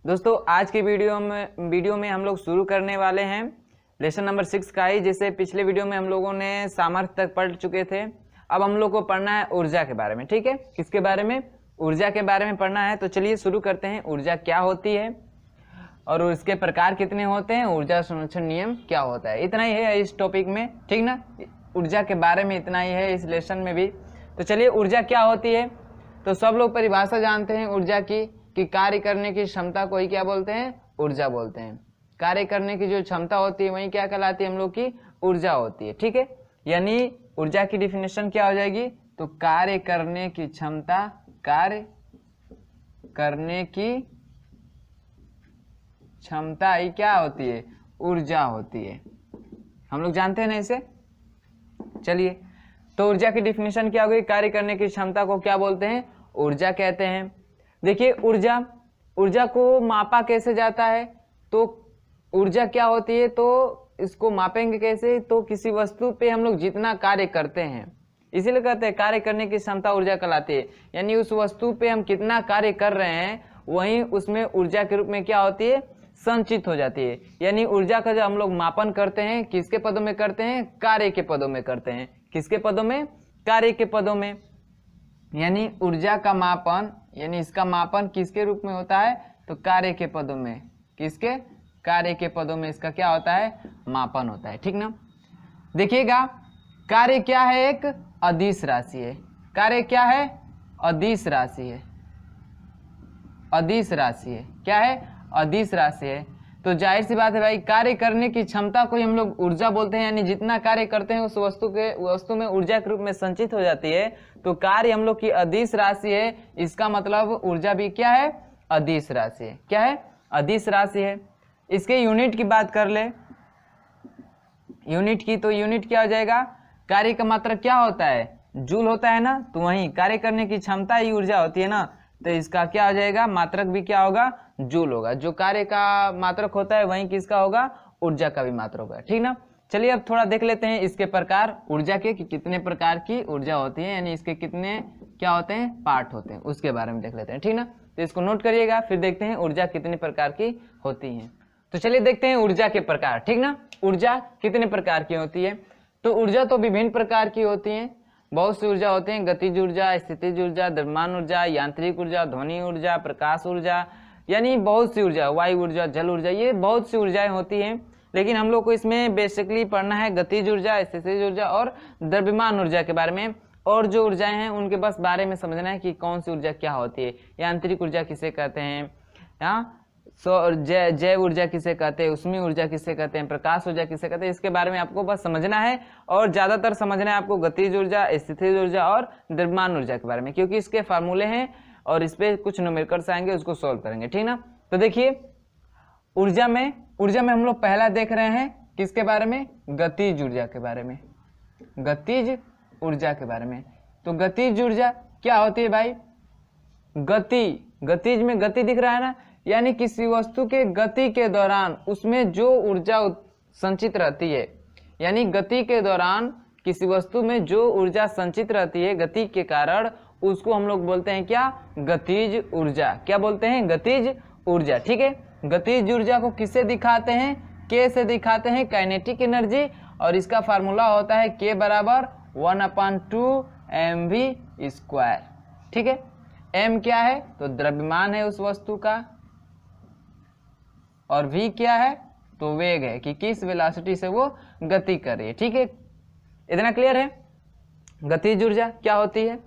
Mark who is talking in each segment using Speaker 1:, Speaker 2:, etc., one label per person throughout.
Speaker 1: दोस्तों आज के वीडियो में हम लोग शुरू करने वाले हैं लेसन नंबर 6 का ही। जैसे पिछले वीडियो में हम लोगों ने सामर्थ्य तक पढ़ चुके थे, अब हम लोग को पढ़ना है ऊर्जा के बारे में। ठीक है, किसके बारे में? ऊर्जा के बारे में पढ़ना है। तो चलिए शुरू करते हैं। ऊर्जा क्या होती है और इसके प्रकार कितने होते हैं, ऊर्जा संरक्षण नियम क्या होता है, इतना ही है इस टॉपिक में। ठीक ना, ऊर्जा के बारे में इतना ही है इस लेसन में भी। तो चलिए ऊर्जा क्या होती है। तो सब लोग परिभाषा जानते हैं ऊर्जा की कि कार्य करने की क्षमता को ही क्या बोलते हैं, ऊर्जा बोलते हैं। कार्य करने की जो क्षमता होती है वही क्या कहलाती है, हम लोग की ऊर्जा होती है। ठीक है, यानी ऊर्जा की डिफिनेशन क्या हो जाएगी, तो कार्य करने की क्षमता, कार्य करने की क्षमता ही क्या होती है, ऊर्जा होती है। हम लोग जानते हैं ना इसे। चलिए, तो ऊर्जा की डिफिनेशन क्या होगी, कार्य करने की क्षमता को क्या बोलते हैं, ऊर्जा कहते हैं। देखिए ऊर्जा को मापा कैसे जाता है, तो ऊर्जा क्या होती है, तो इसको मापेंगे कैसे, तो किसी वस्तु पे हम लोग जितना कार्य करते हैं, इसीलिए कहते हैं कार्य करने की क्षमता ऊर्जा कहलाती है। यानी उस वस्तु पे हम कितना कार्य कर रहे हैं वहीं उसमें ऊर्जा के रूप में क्या होती है, संचित हो जाती है। यानी ऊर्जा का जब हम लोग मापन करते हैं किसके पदों में करते हैं, कार्य के पदों में करते हैं। किसके पदों में, कार्य के पदों में। यानी ऊर्जा का मापन, यानी इसका मापन किसके रूप में होता है, तो कार्य के पदों में। किसके, कार्य के पदों में इसका क्या होता है, मापन होता है। ठीक ना, देखिएगा कार्य क्या है, एक अदिश राशि है। कार्य क्या है, अदिश राशि है। अदिश राशि है, क्या है, अदिश राशि है। तो जाहिर सी बात है भाई, कार्य करने की क्षमता को ही हम लोग ऊर्जा बोलते हैं। यानी जितना कार्य करते हैं उस वस्तु में ऊर्जा के रूप में संचित हो जाती है। तो कार्य हम लोग की अदिश राशि है, इसका मतलब ऊर्जा भी क्या है, अदिश राशि है। क्या है, अदिश राशि है। इसके यूनिट की बात कर ले, यूनिट की, तो यूनिट क्या हो जाएगा, कार्य का मात्रक क्या होता है, जूल होता है ना। तो वहीं कार्य करने की क्षमता ही ऊर्जा होती है ना, तो इसका क्या हो जाएगा, मात्रक भी क्या होगा, जूल होगा। जो कार्य का मात्रक होता है वहीं किसका होगा, ऊर्जा का भी मात्रक होगा। ठीक ना, चलिए अब थोड़ा देख लेते हैं इसके प्रकार ऊर्जा के, कि कितने प्रकार की ऊर्जा होती है, यानी इसके कितने क्या होते हैं, पार्ट होते हैं, उसके बारे में देख लेते हैं। ठीक ना, तो इसको नोट करिएगा, फिर देखते हैं ऊर्जा कितने प्रकार की होती है। तो चलिए देखते हैं ऊर्जा के प्रकार। ठीक ना, ऊर्जा कितने प्रकार की होती है। तो ऊर्जा तो विभिन्न प्रकार की होती है, बहुत सी ऊर्जा होती है। गतिज ऊर्जा, स्थितिज ऊर्जा, द्रव्यमान ऊर्जा, यांत्रिक ऊर्जा, ध्वनि ऊर्जा, प्रकाश ऊर्जा, यानी बहुत सी ऊर्जा, वायु ऊर्जा, जल ऊर्जा, ये बहुत सी ऊर्जाएं होती हैं। लेकिन हम लोग को इसमें बेसिकली पढ़ना है गतिज ऊर्जा, स्थितिज ऊर्जा और द्रव्यमान ऊर्जा के बारे में। और जो ऊर्जाएं हैं उनके बस बारे में समझना है कि कौन सी ऊर्जा क्या होती है। यांत्रिक ऊर्जा किसे कहते हैं, जैव ऊर्जा किसे कहते हैं, उष्मीय ऊर्जा किसे कहते हैं, प्रकाश ऊर्जा किसे कहते हैं, इसके बारे में आपको बस समझना है। और ज्यादातर समझना है आपको गतिज ऊर्जा, स्थितिज ऊर्जा और द्रव्यमान ऊर्जा के बारे में, क्योंकि इसके फार्मूले हैं और इस पे कुछ न्यूमेरिकल्स आएंगे, उसको सोल्व करेंगे। ठीक ना, तो देखिए ऊर्जा में हम लोग पहला देख रहे हैं किसके बारे में, गतिज ऊर्जा के बारे में। गतिज ऊर्जा के बारे में, तो गतिज ऊर्जा क्या होती है भाई, गतिज में गति दिख रहा है ना, यानी किसी वस्तु के गति के दौरान उसमें जो ऊर्जा संचित रहती है। यानी गति के दौरान किसी वस्तु में जो ऊर्जा संचित रहती है गति के कारण, उसको हम लोग बोलते हैं क्या, गतिज ऊर्जा। क्या बोलते हैं, गतिज ऊर्जा। ठीक है, गतिज ऊर्जा को किससे दिखाते हैं, के से दिखाते हैं, काइनेटिक एनर्जी। और इसका फार्मूला होता है के बराबर 1/2 mv²। ठीक है, m क्या है, तो द्रव्यमान है उस वस्तु का, और v क्या है, तो वेग है कि किस वेलोसिटी से वो गति कर रही है। ठीक है, इतना क्लियर है। गतिज ऊर्जा क्या होती है।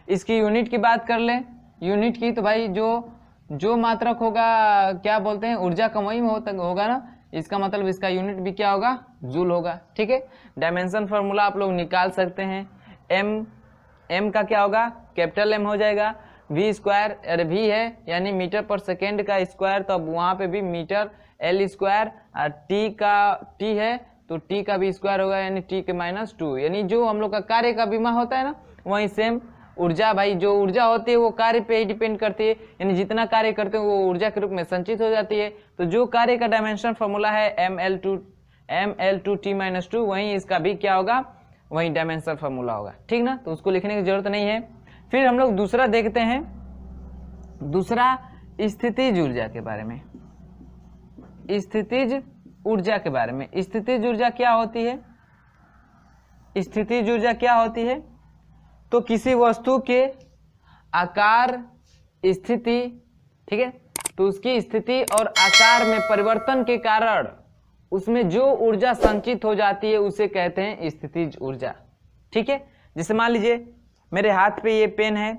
Speaker 1: इसकी यूनिट की बात कर लें, यूनिट की, तो भाई जो मात्रक होगा क्या बोलते हैं, ऊर्जा का वही होगा ना, इसका मतलब इसका यूनिट भी क्या होगा, जूल होगा। ठीक है, डायमेंशन फार्मूला आप लोग निकाल सकते हैं। m का क्या होगा, कैपिटल M हो जाएगा, v², अरे v है यानी मीटर पर सेकेंड का स्क्वायर, तो अब वहाँ पे भी मीटर L², और t है तो t का भी स्क्वायर होगा, यानी t के -2। यानी जो हम लोग का कार्य का बीमा होता है ना, वही सेम ऊर्जा भाई, जो ऊर्जा होती है वो कार्य पे ही डिपेंड करती है। यानी जितना कार्य करते हैं वो ऊर्जा के रूप में संचित हो जाती है। तो जो कार्य का डायमेंशन फॉर्मूला है ml2t-2, वही इसका भी क्या होगा, वही डायमेंशन फॉर्मूला होगा। ठीक ना, तो उसको लिखने की जरूरत नहीं है। फिर हम लोग दूसरा देखते हैं। दूसरा स्थितिज ऊर्जा के बारे में, स्थितिज ऊर्जा के बारे में। स्थितिज ऊर्जा क्या होती है? स्थितिज ऊर्जा क्या होती है? तो किसी वस्तु के आकार, स्थिति, ठीक है, तो उसकी स्थिति और आकार में परिवर्तन के कारण उसमें जो ऊर्जा संचित हो जाती है उसे कहते हैं स्थितिज ऊर्जा। ठीक है, जैसे मान लीजिए मेरे हाथ पे ये पेन है,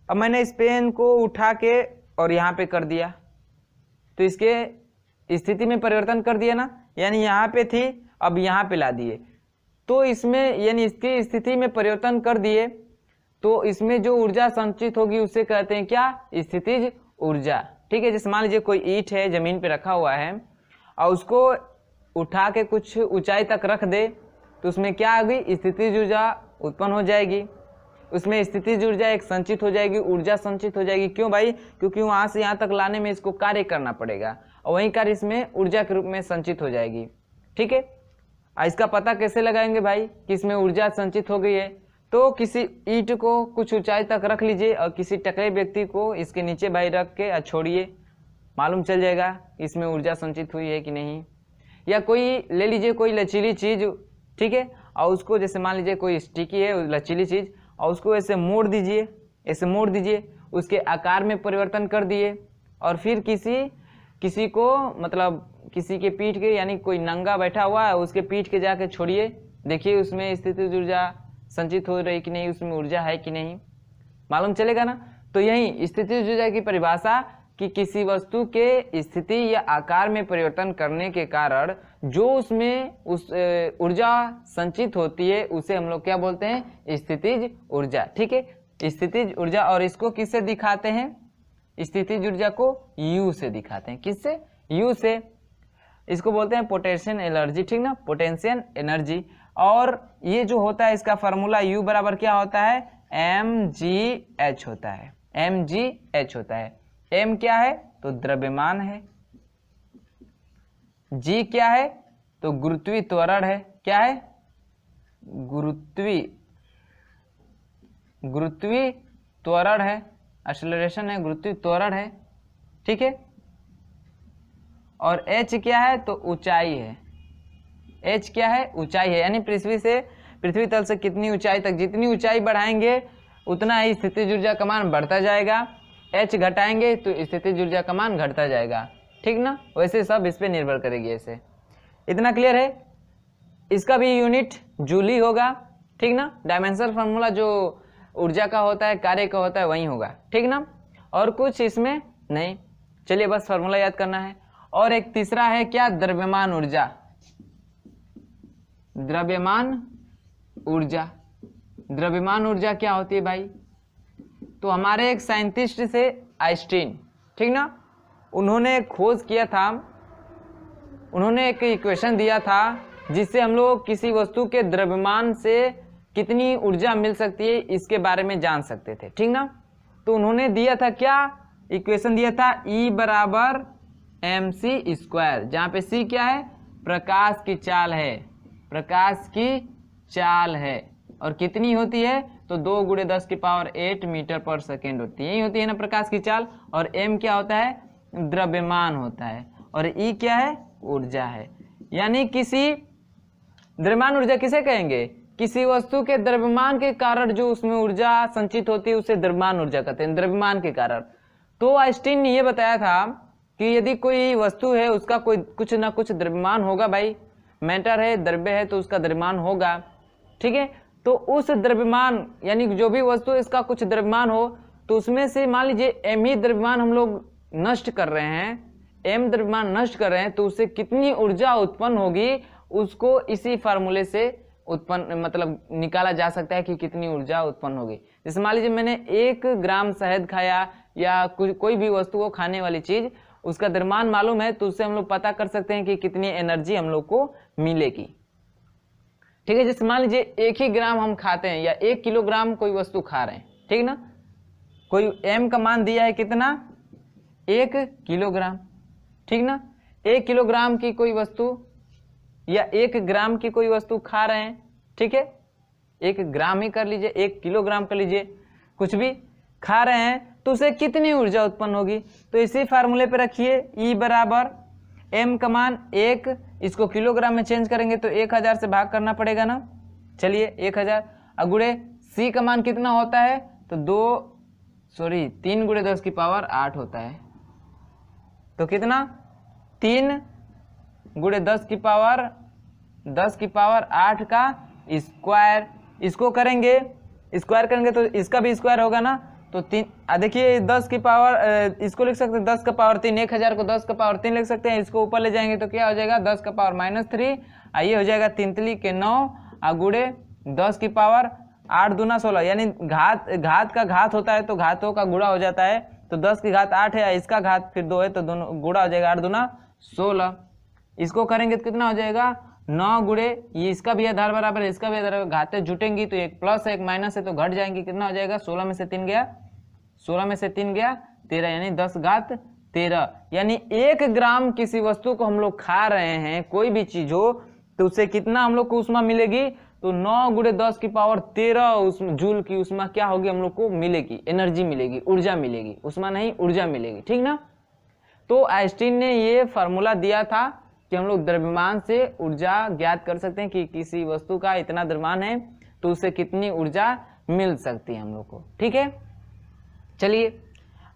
Speaker 1: अब मैंने इस पेन को उठा के और यहाँ पे कर दिया, तो इसके स्थिति में परिवर्तन कर दिया ना, यानी यहाँ पे थी अब यहाँ पे ला दिए, तो इसमें यानी इसकी स्थिति में परिवर्तन कर दिए, तो इसमें जो ऊर्जा संचित होगी उसे कहते हैं क्या? स्थितिज ऊर्जा। ठीक है, जैसे मान लीजिए कोई ईंट है जमीन पे रखा हुआ है और उसको उठा के कुछ ऊंचाई तक रख दे, तो उसमें क्या आ गई? स्थितिज ऊर्जा उत्पन्न हो जाएगी। उसमें स्थितिज ऊर्जा एक संचित हो जाएगी, ऊर्जा संचित हो जाएगी। क्यों भाई? क्योंकि वहां से यहाँ तक लाने में इसको कार्य करना पड़ेगा और वही कार्य इसमें ऊर्जा के रूप में संचित हो जाएगी। ठीक है, इसका पता कैसे लगाएंगे भाई कि इसमें ऊर्जा संचित हो गई है? तो किसी ईंट को कुछ ऊंचाई तक रख लीजिए और किसी टकले व्यक्ति को इसके नीचे भाई रख के छोड़िए, मालूम चल जाएगा इसमें ऊर्जा संचित हुई है कि नहीं। या कोई ले लीजिए कोई लचीली चीज, ठीक है, और उसको जैसे मान लीजिए कोई स्टिकी है लचीली चीज, और उसको ऐसे मोड़ दीजिए, ऐसे मोड़ दीजिए, उसके आकार में परिवर्तन कर दिए और फिर किसी को मतलब किसी के पीठ के, यानी कोई नंगा बैठा हुआ है उसके पीठ के जाके छोड़िए, देखिए उसमें स्थितिज ऊर्जा संचित हो रही कि नहीं, उसमें ऊर्जा है कि नहीं, मालूम चलेगा ना। तो यही स्थितिज ऊर्जा की परिभाषा कि किसी वस्तु के स्थिति या आकार में परिवर्तन करने के कारण जो उसमें उस ऊर्जा संचित होती है उसे हम लोग क्या बोलते हैं? स्थितिज ऊर्जा। ठीक है, स्थितिज ऊर्जा। और इसको किससे दिखाते हैं? स्थितिज ऊर्जा को U से दिखाते हैं। किससे? U से। इसको बोलते हैं पोटेंशियल एनर्जी। ठीक ना, पोटेंशियल एनर्जी। और ये जो होता है इसका फॉर्मूला U बराबर क्या होता है? mgh होता है, mgh होता है। m क्या है? तो द्रव्यमान है। g क्या है? तो गुरुत्वीय त्वरण है। क्या है? गुरुत्वीय त्वरण है, एक्सेलरेशन है, गुरुत्वीय त्वरण है। ठीक है, और h क्या है? तो ऊंचाई है। h क्या है? ऊंचाई है, यानी पृथ्वी तल से कितनी ऊंचाई तक, जितनी ऊंचाई बढ़ाएंगे उतना ही स्थितिज ऊर्जा का मान बढ़ता जाएगा, h घटाएंगे तो स्थितिज ऊर्जा का मान घटता जाएगा। ठीक ना, वैसे सब इस पे निर्भर करेगी। ऐसे इतना क्लियर है? इसका भी यूनिट जूल ही होगा। ठीक ना, डायमेंशनल फार्मूला जो ऊर्जा का होता है, कार्य का होता है, वही होगा। ठीक ना, और कुछ इसमें नहीं। चलिए बस फार्मूला याद करना है। और एक तीसरा है क्या? द्रव्यमान ऊर्जा। द्रव्यमान ऊर्जा, द्रव्यमान ऊर्जा क्या होती है भाई? तो हमारे एक साइंटिस्ट से आइंस्टीन, ठीक ना, उन्होंने खोज किया था, उन्होंने एक इक्वेशन दिया था जिससे हम लोग किसी वस्तु के द्रव्यमान से कितनी ऊर्जा मिल सकती है इसके बारे में जान सकते थे। ठीक ना, तो उन्होंने दिया था क्या? इक्वेशन दिया था E बराबर mc², जहाँ पे C क्या है? प्रकाश की चाल है, प्रकाश की चाल है। और कितनी होती है? तो 2 × 10⁸ मीटर पर सेकेंड होती है, यही होती है ना प्रकाश की चाल। और m क्या होता है? द्रव्यमान होता है। और E क्या है? ऊर्जा है। यानी किसी द्रव्यमान ऊर्जा किसे कहेंगे? किसी वस्तु के द्रव्यमान के कारण जो उसमें ऊर्जा संचित होती है उसे द्रव्यमान ऊर्जा कहते हैं, द्रव्यमान के कारण। तो आइंस्टीन ने ये बताया था कि यदि कोई वस्तु है उसका कोई कुछ ना कुछ द्रव्यमान होगा भाई, मैटर है, द्रव्य है तो उसका द्रव्यमान होगा। ठीक है, तो उस द्रव्यमान यानी जो भी वस्तु है इसका कुछ द्रव्यमान हो, तो उसमें से मान लीजिए m ही द्रव्यमान हम लोग नष्ट कर रहे हैं, m द्रव्यमान नष्ट कर रहे हैं, तो उससे कितनी ऊर्जा उत्पन्न होगी उसको इसी फार्मूले से उत्पन्न मतलब निकाला जा सकता है कि कितनी ऊर्जा उत्पन्न होगी। जैसे मान लीजिए मैंने 1 ग्राम शहद खाया या कोई भी वस्तु को खाने वाली चीज, उसका द्रव्यमान मालूम है तो उससे हम लोग पता कर सकते हैं कि कितनी एनर्जी हम लोग को मिलेगी। ठीक है, जैसे मान लीजिए 1 ही ग्राम हम खाते हैं या 1 किलोग्राम कोई वस्तु खा रहे हैं, ठीक ना, कोई m का मान दिया है कितना? 1 किलोग्राम। ठीक ना, 1 किलोग्राम की कोई वस्तु या 1 ग्राम की कोई वस्तु खा रहे हैं, ठीक है, 1 ग्राम ही कर लीजिए, 1 किलोग्राम कर लीजिए, कुछ भी खा रहे हैं, तो उसे कितनी ऊर्जा उत्पन्न होगी। तो इसी फार्मूले पे रखिए, E बराबर m का मान 1, इसको किलोग्राम में चेंज करेंगे तो 1000 से भाग करना पड़ेगा ना। चलिए 1000 अगुड़े C का मान कितना होता है, तो 3 गुणे 10 की पावर 8 होता है। तो कितना, 3 गुणे 10 की पावर 8 का स्क्वायर। इसको करेंगे, स्क्वायर करेंगे तो इसका भी स्क्वायर होगा ना। तो 3, देखिए 10 की पावर, इसको लिख सकते हैं 10 का पावर 3, 1000 को 10 का पावर 3 लिख सकते हैं। इसको ऊपर ले जाएंगे तो क्या हो जाएगा, 10 का पावर -3, ये हो जाएगा 3 3 के 9 गुणे 10 की पावर 8 दूना 16, यानी घात का घात होता है तो घातों का गुणा हो जाता है। तो 10 की घात 8 है, इसका घात फिर 2 है, तो दोनों गुणा हो जाएगा, 8 दूना 16। इसको करेंगे तो कितना हो जाएगा, 9 गुणे, ये इसका भी आधार बराबर है, इसका भी आधार, घातें जुटेंगी तो एक प्लस है एक माइनस है तो घट जाएंगी। कितना हो जाएगा, 16 में से 3 गया 13, यानी 10 घात 13। यानी 1 ग्राम किसी वस्तु को हम लोग खा रहे हैं, कोई भी चीज हो, तो उससे कितना हम लोग को उष्मा मिलेगी, तो 9 गुणे 10 की पावर 13 जूल की उष्मा क्या होगी, हम लोग को मिलेगी, एनर्जी मिलेगी, ऊर्जा मिलेगी, उष्मा नहीं ऊर्जा मिलेगी, ठीक ना। तो आइंस्टीन ने ये फार्मूला दिया था कि हम लोग द्रव्यमान से ऊर्जा ज्ञात कर सकते हैं कि किसी वस्तु का इतना द्रव्यमान है तो उससे कितनी ऊर्जा मिल सकती है हम लोग को, ठीक है। चलिए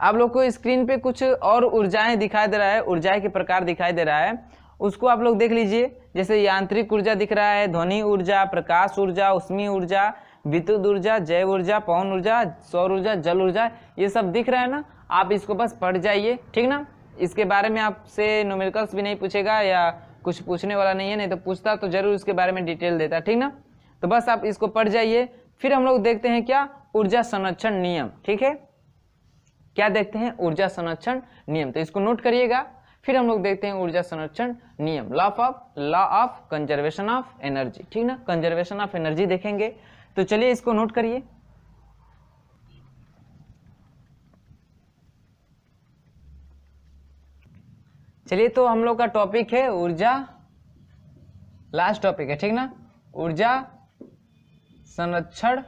Speaker 1: आप लोग को स्क्रीन पे कुछ और ऊर्जाएं दिखाई दे रहा है, ऊर्जाएं के प्रकार दिखाई दे रहा है, उसको आप लोग देख लीजिए। जैसे यांत्रिक ऊर्जा दिख रहा है, ध्वनि ऊर्जा, प्रकाश ऊर्जा, ऊष्मीय ऊर्जा, विद्युत ऊर्जा, जैव ऊर्जा, पवन ऊर्जा, सौर ऊर्जा, जल ऊर्जा, ये सब दिख रहा है ना। आप इसको बस पढ़ जाइए, ठीक ना। इसके बारे में आपसे न्यूमेरिकल्स भी नहीं पूछेगा या कुछ पूछने वाला नहीं है, नहीं तो पूछता तो जरूर इसके बारे में डिटेल देता, ठीक ना। तो बस आप इसको पढ़ जाइए। फिर हम लोग देखते हैं क्या, ऊर्जा संरक्षण नियम, ठीक है। क्या देखते हैं, ऊर्जा संरक्षण नियम, तो इसको नोट करिएगा। फिर हम लोग देखते हैं ऊर्जा संरक्षण नियम, law of conservation of energy, ठीक ना, कंजर्वेशन ऑफ एनर्जी देखेंगे। तो चलिए इसको नोट करिए। चलिए तो हम लोग का टॉपिक है ऊर्जा, लास्ट टॉपिक है, ठीक ना, ऊर्जा संरक्षण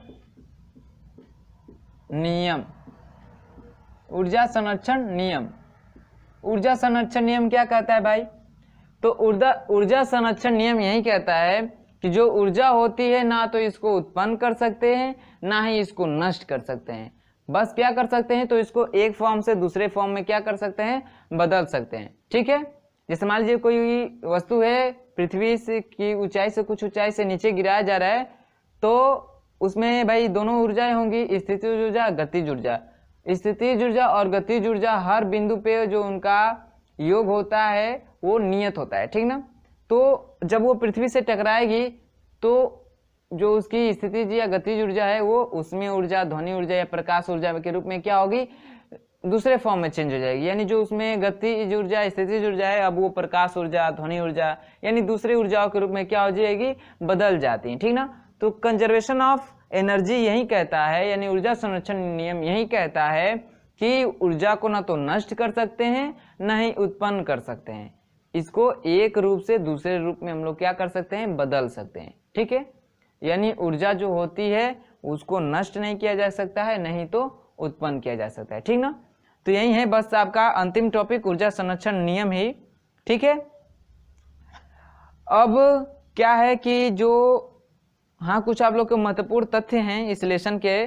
Speaker 1: नियम। ऊर्जा संरक्षण नियम, ऊर्जा संरक्षण नियम क्या कहता है भाई, तो ऊर्जा संरक्षण नियम यही कहता है कि जो ऊर्जा होती है ना तो इसको उत्पन्न कर सकते हैं ना ही इसको नष्ट कर सकते हैं, बस क्या कर सकते हैं, तो इसको एक फॉर्म से दूसरे फॉर्म में क्या कर सकते हैं, बदल सकते हैं, ठीक है। जैसे मान लीजिए कोई वस्तु है, पृथ्वी से की ऊंचाई से कुछ ऊंचाई से नीचे गिराया जा रहा है, तो उसमें भाई दोनों ऊर्जाएं होंगी, स्थितिज ऊर्जा, गतिज ऊर्जा। स्थितिज ऊर्जा और गतिज ऊर्जा हर बिंदु पे जो उनका योग होता है वो नियत होता है, ठीक ना। तो जब वो पृथ्वी से टकराएगी तो जो उसकी स्थितिज या गतिज ऊर्जा है वो ऊष्मीय ऊर्जा, ध्वनि ऊर्जा या प्रकाश ऊर्जा के रूप में क्या होगी, दूसरे फॉर्म में चेंज हो जाएगी। यानी जो उसमें गतिज ऊर्जा, स्थितिज ऊर्जा है, अब वो प्रकाश ऊर्जा, ध्वनि ऊर्जा यानी दूसरी ऊर्जाओं के रूप में क्या हो जाएगी, बदल जाती है, ठीक ना। तो कंजर्वेशन ऑफ एनर्जी यही कहता है, यानी ऊर्जा संरक्षण नियम यही कहता है कि ऊर्जा को ना तो नष्ट कर सकते हैं ना ही उत्पन्न कर सकते हैं, इसको एक रूप से दूसरे रूप में हम लोग क्या कर सकते हैं, बदल सकते हैं, ठीक है। यानी ऊर्जा जो होती है उसको नष्ट नहीं किया जा सकता है, नहीं तो उत्पन्न किया जा सकता है, ठीक ना। तो यही है बस आपका अंतिम टॉपिक, ऊर्जा संरक्षण नियम ही, ठीक है। अब क्या है कि जो हाँ कुछ आप लोग के महत्वपूर्ण तथ्य हैं इस लेसन के,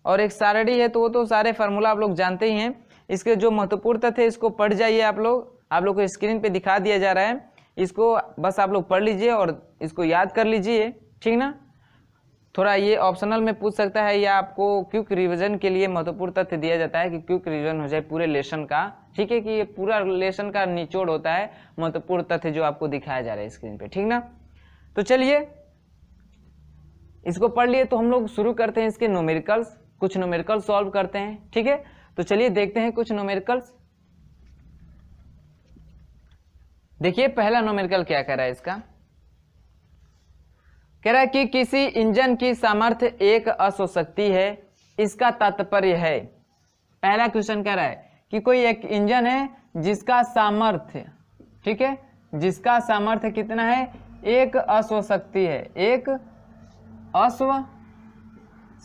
Speaker 1: और एक सारणी है तो वो तो सारे फार्मूला आप लोग जानते ही हैं। इसके जो महत्वपूर्ण तथ्य है इसको पढ़ जाइए आप लोग को स्क्रीन पे दिखा दिया जा रहा है, इसको बस आप लोग पढ़ लीजिए और इसको याद कर लीजिए, ठीक ना। थोड़ा ये ऑप्शनल में पूछ सकता है या आपको क्विक रिवीजन के लिए महत्वपूर्ण तथ्य दिया जाता है कि क्विक रिवीजन हो जाए पूरे लेसन का, ठीक है, कि ये पूरा लेसन का निचोड़ होता है महत्वपूर्ण तथ्य जो आपको दिखाया जा रहा है स्क्रीन पे, ठीक ना। तो चलिए इसको पढ़ लिए तो हम लोग शुरू करते हैं इसके न्यूमेरिकल्स, कुछ न्यूमेरिकल्स सॉल्व करते हैं, ठीक है। तो चलिए देखते हैं कुछ न्यूमेरिकल्स। देखिए पहला न्यूमेरिकल क्या कह रहा है इसका, कह रहा है कि किसी इंजन की सामर्थ्य एक अश्व शक्ति है, इसका तात्पर्य है। पहला क्वेश्चन कह रहा है कि कोई एक इंजन है जिसका सामर्थ्य, ठीक है, जिसका सामर्थ्य कितना है, एक अश्व शक्ति है, एक अश्व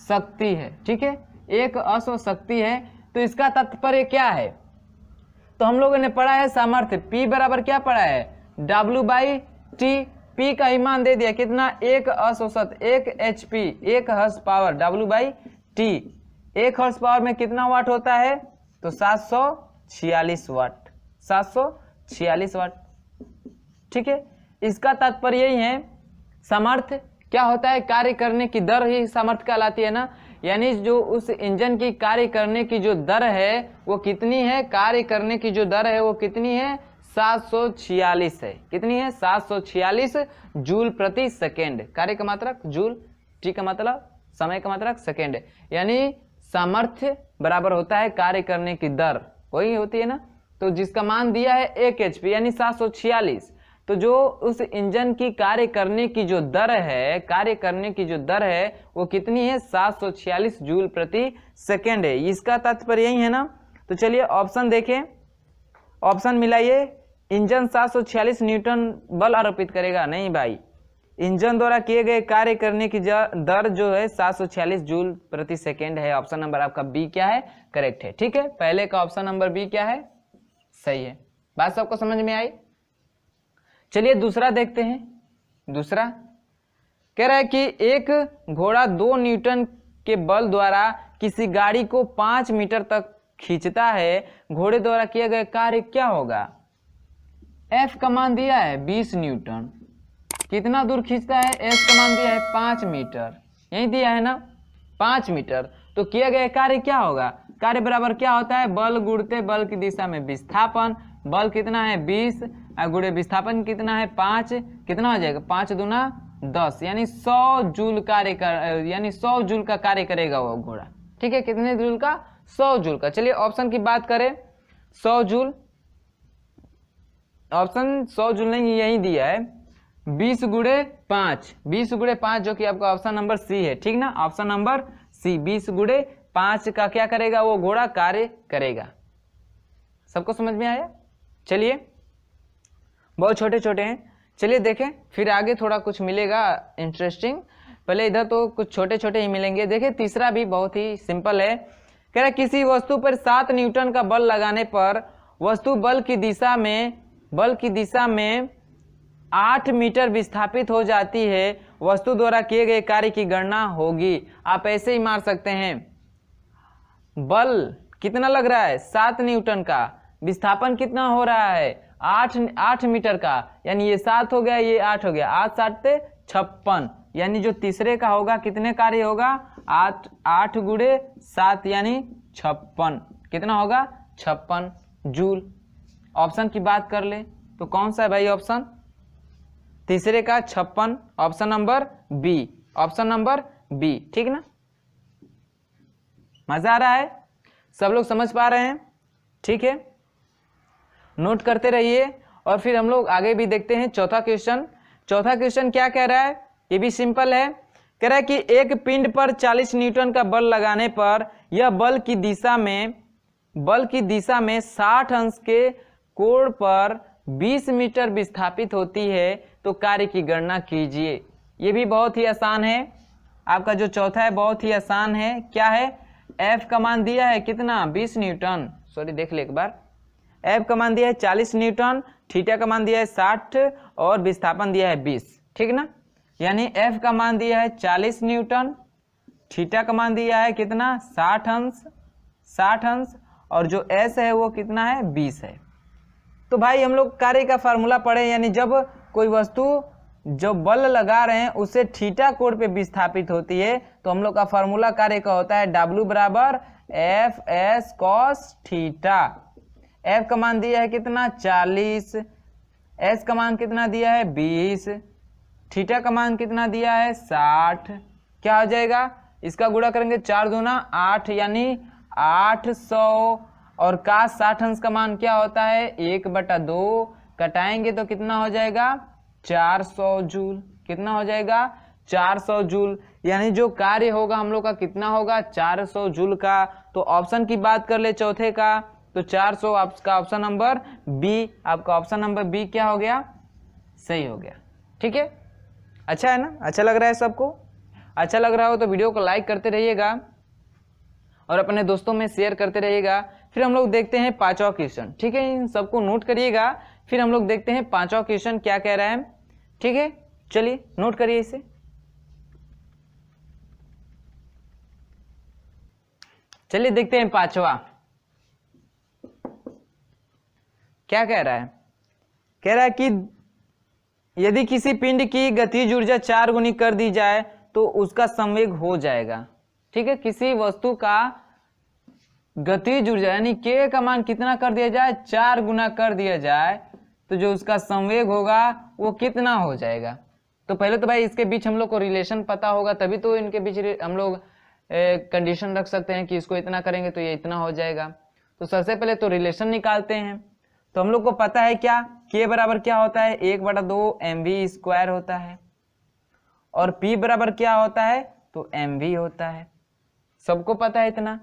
Speaker 1: शक्ति है, ठीक है, एक अश्व शक्ति है। तो इसका तात्पर्य क्या है? तो हम लोगों ने पढ़ा है सामर्थ्य P बराबर क्या पढ़ा है, W/T। P का ही मान दे दिया कितना, 1 औसत 1 HP 1 horse power, W/T 1 horse power में कितना वाट होता है, तो 746 वाट, 746 वाट। ठीक है, इसका तात्पर्य यही है, सामर्थ्य क्या होता है, कार्य करने की दर ही सामर्थ्य कहलाती है ना। यानी जो उस इंजन की कार्य करने की जो दर है वो कितनी है, कार्य करने की जो दर है वो कितनी है, 746 है। कितनी है, 746 जूल प्रति सेकेंड। कार्य का मात्रक जूल, टी का मतलब समय का मात्रक सेकेंड। यानी सामर्थ्य बराबर होता है कार्य करने की दर, वही होती है ना। तो जिसका मान दिया है 1 HP यानी 746, तो जो उस इंजन की कार्य करने की जो दर है, कार्य करने की जो दर है वो कितनी है, 746 जूल प्रति सेकेंड है। इसका तात्पर्य यही है ना। तो चलिए ऑप्शन देखें, ऑप्शन मिलाइए। इंजन 746 न्यूटन बल आरोपित करेगा, नहीं भाई, इंजन द्वारा किए गए कार्य करने की दर जो है 746 जूल प्रति सेकेंड है। ऑप्शन नंबर आपका बी क्या है, करेक्ट है। ठीक है, पहले का ऑप्शन नंबर बी क्या है, सही है। बात सबको समझ में आई। चलिए दूसरा देखते हैं। दूसरा कह रहा है कि एक घोड़ा 2 न्यूटन के बल द्वारा किसी गाड़ी को 5 मीटर तक खींचता है, घोड़े द्वारा किया गया कार्य क्या होगा। F का मान दिया है 20 न्यूटन, कितना दूर खींचता है, S का मान दिया है 5 मीटर, यही दिया है ना, 5 मीटर। तो किया गया कार्य क्या होगा, कार्य बराबर क्या होता है, बल गुणते बल की दिशा में विस्थापन। बल कितना है 20 गुणे विस्थापन कितना है 5, कितना हो जाएगा, 5 दूना 10, यानी 100 जूल कार्य कर, यानी 100 जूल का कार्य करेगा वो घोड़ा। ठीक है, कितने जूल का, 100 जूल का। चलिए ऑप्शन की बात करें, 100 जूल, ऑप्शन 100 जूल नहीं यही दिया है, 20 गुणे 5, 20 गुणे 5 जो कि आपका ऑप्शन नंबर सी है। ठीक ना, ऑप्शन नंबर सी, 20 गुणे 5 का क्या करेगा वो घोड़ा, कार्य करेगा। सबको समझ में आया। चलिए बहुत छोटे छोटे हैं, चलिए देखें, फिर आगे थोड़ा कुछ मिलेगा इंटरेस्टिंग। पहले इधर तो कुछ छोटे छोटे ही मिलेंगे। देखिए तीसरा भी बहुत ही सिंपल है। कह रहा किसी वस्तु पर 7 न्यूटन का बल लगाने पर वस्तु बल की दिशा में 8 मीटर विस्थापित हो जाती है, वस्तु द्वारा किए गए कार्य की गणना होगी। आप ऐसे ही मार सकते हैं, बल कितना लग रहा है 7 न्यूटन का, विस्थापन कितना हो रहा है 8 मीटर का, यानी ये 7 हो गया, ये 8 हो गया, 8 7 56, यानी जो तीसरे का होगा कितने कार्य होगा, 8 गुणे 7 यानी 56, कितना होगा 56 जूल। ऑप्शन की बात कर ले तो कौन सा है भाई ऑप्शन, तीसरे का 56, option number B, option number B. ठीक ना, मजा आ रहा है, सब लोग समझ पा रहे हैं। ठीक है, नोट करते रहिए और फिर हम लोग आगे भी देखते हैं। चौथा क्वेश्चन, चौथा क्वेश्चन क्या कह रहा है, ये भी सिंपल है। कह रहा है कि एक पिंड पर 40 न्यूटन का बल लगाने पर यह बल की दिशा में 60 अंश के कोण पर 20 मीटर विस्थापित होती है, तो कार्य की गणना कीजिए। ये भी बहुत ही आसान है, आपका जो चौथा है बहुत ही आसान है। क्या है, F का मान दिया है कितना 20 न्यूटन, सॉरी देख ले एक बार, F का मान दिया है 40 न्यूटन, थीटा का मान दिया है 60 और विस्थापन दिया है 20। ठीक ना, यानी F का मान दिया है 40 न्यूटन, थीटा का मान दिया है कितना 60 अंश और जो S है वो कितना है 20 है। तो भाई हम लोग कार्य का फार्मूला पढ़े, यानी जब कोई वस्तु जो बल लगा रहे हैं उससे थीटा कोण पे विस्थापित होती है, तो हम लोग का फार्मूला कार्य का होता है W बराबर FS cos थीटा। F का मान दिया है कितना 40, S का मान कितना दिया है 20, थीटा का मान कितना दिया है 60, क्या हो जाएगा, इसका गुणा करेंगे 4 दूना 8 यानी 800 और cos 60 अंश का मान क्या होता है 1/2, कटाएंगे तो कितना हो जाएगा 400 जूल, कितना हो जाएगा 400 जूल, यानी जो कार्य होगा हम लोग का कितना होगा 400 जूल का। तो ऑप्शन की बात कर ले चौथे का, तो 400 आपका ऑप्शन नंबर बी, आपका ऑप्शन नंबर बी क्या हो गया, सही हो गया। ठीक है, अच्छा है ना, अच्छा लग रहा है सबको, अच्छा लग रहा हो तो वीडियो को लाइक करते रहिएगा और अपने दोस्तों में शेयर करते रहिएगा। फिर हम लोग देखते हैं पांचवा क्वेश्चन, ठीक है, इन सबको नोट करिएगा। फिर हम लोग देखते हैं पांचवा क्वेश्चन क्या कह रहा है, ठीक है, चलिए नोट करिए इसे। चलिए देखते हैं पांचवा क्या कह रहा है। कह रहा है कि यदि किसी पिंड की गतिज ऊर्जा 4 गुनी कर दी जाए तो उसका संवेग हो जाएगा। ठीक है, किसी वस्तु का गतिज ऊर्जा यानी के का मान कितना कर दिया जाए, 4 गुना कर दिया जाए, तो जो उसका संवेग होगा वो कितना हो जाएगा। तो पहले तो भाई इसके बीच हम लोग को रिलेशन पता होगा, तभी तो इनके बीच हम लोग कंडीशन रख सकते हैं कि इसको इतना करेंगे तो ये इतना हो जाएगा। तो सबसे पहले तो रिलेशन निकालते हैं। तो हम लोग को पता है क्या, के बराबर क्या होता है, 1/2 mv² होता है, और p बराबर क्या होता है, तो mv होता है। सबको पता है इतना।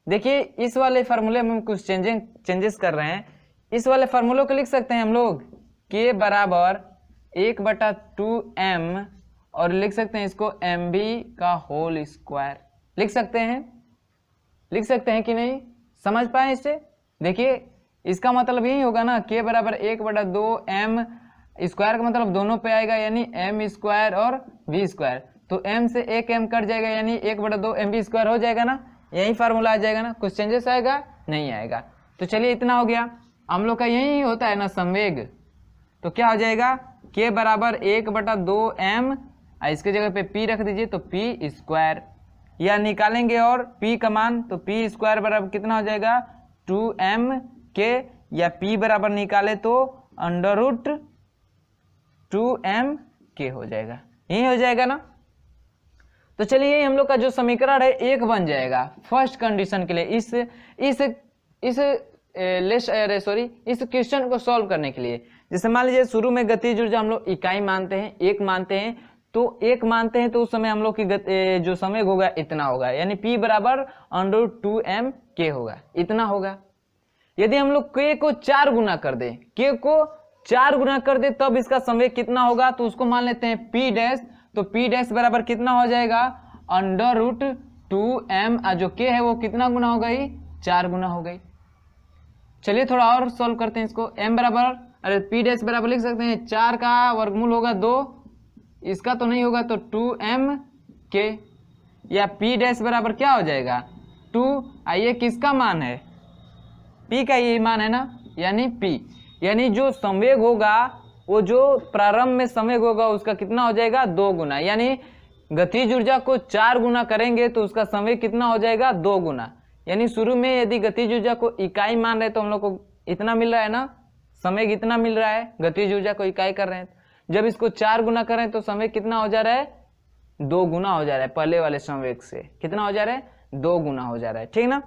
Speaker 1: देखिए इस वाले फार्मूले में हम कुछ चेंजेस कर रहे हैं। इस वाले फार्मूले को लिख सकते हैं हम लोग k बराबर 1/2m, और लिख सकते हैं इसको mv का होल स्क्वायर। लिख सकते हैं कि नहीं, समझ पाए इसे। देखिए इसका मतलब यही होगा ना, k बराबर 1/2m स्क्वायर का मतलब दोनों पे आएगा, यानी m² और v²। तो m से एक m कट जाएगा, यानी 1/2 mv² हो जाएगा ना, यही फार्मूला आ जाएगा ना, कुछ चेंजेस आएगा नहीं आएगा। तो चलिए इतना हो गया। हम लोग का यही होता है ना संवेग, तो क्या हो जाएगा, k बराबर 1/2m, इसके जगह पे p रख दीजिए तो p², या निकालेंगे और p का मान, तो p² बराबर कितना हो जाएगा, 2mk, या p बराबर निकाले तो √2mk हो जाएगा, यही हो जाएगा ना। तो चलिए यही हम लोग का जो समीकरण है एक बन जाएगा फर्स्ट कंडीशन के लिए, इस क्वेश्चन को सॉल्व करने के लिए। जैसे मान लीजिए शुरू में गतिज ऊर्जा हम लोग इकाई मानते हैं, एक मानते हैं, तो उस समय हम लोग की जो संवेग होगा इतना होगा, यानी p बराबर √2mk होगा, इतना होगा। यदि हम लोग k को 4 गुना कर दें, तब इसका संवेग कितना होगा, तो उसको मान लेते हैं p डैश। तो p डैश बराबर कितना हो जाएगा, √2m, जो k है वो कितना गुना हो गई, 4 गुना हो गई। चलिए थोड़ा और सॉल्व करते हैं इसको। m बराबर, अरे p डैश बराबर लिख सकते हैं 4 का वर्गमूल होगा 2, इसका तो नहीं होगा, तो 2mk, या p डैश बराबर क्या हो जाएगा, 2, ये किसका मान है, p का ये मान है ना, यानी p, यानी जो संवेग होगा वो जो प्रारंभ में संवेग होगा उसका कितना हो जाएगा, 2 गुना। यानी गतिज ऊर्जा को 4 गुना करेंगे तो उसका संवेग कितना हो जाएगा, 2 गुना। यानी शुरू में यदि गतिज ऊर्जा को इकाई मान रहे तो हम लोग को इतना मिल रहा है ना, संवेग इतना मिल रहा है, गतिज ऊर्जा को इकाई कर रहे हैं। जब इसको 4 गुना कर रहे हैं तो संवेग कितना हो जा रहा है, 2 गुना हो जा रहा है, पहले वाले संवेग से कितना हो जा रहा है, 2 गुना हो जा रहा है, ठीक ना।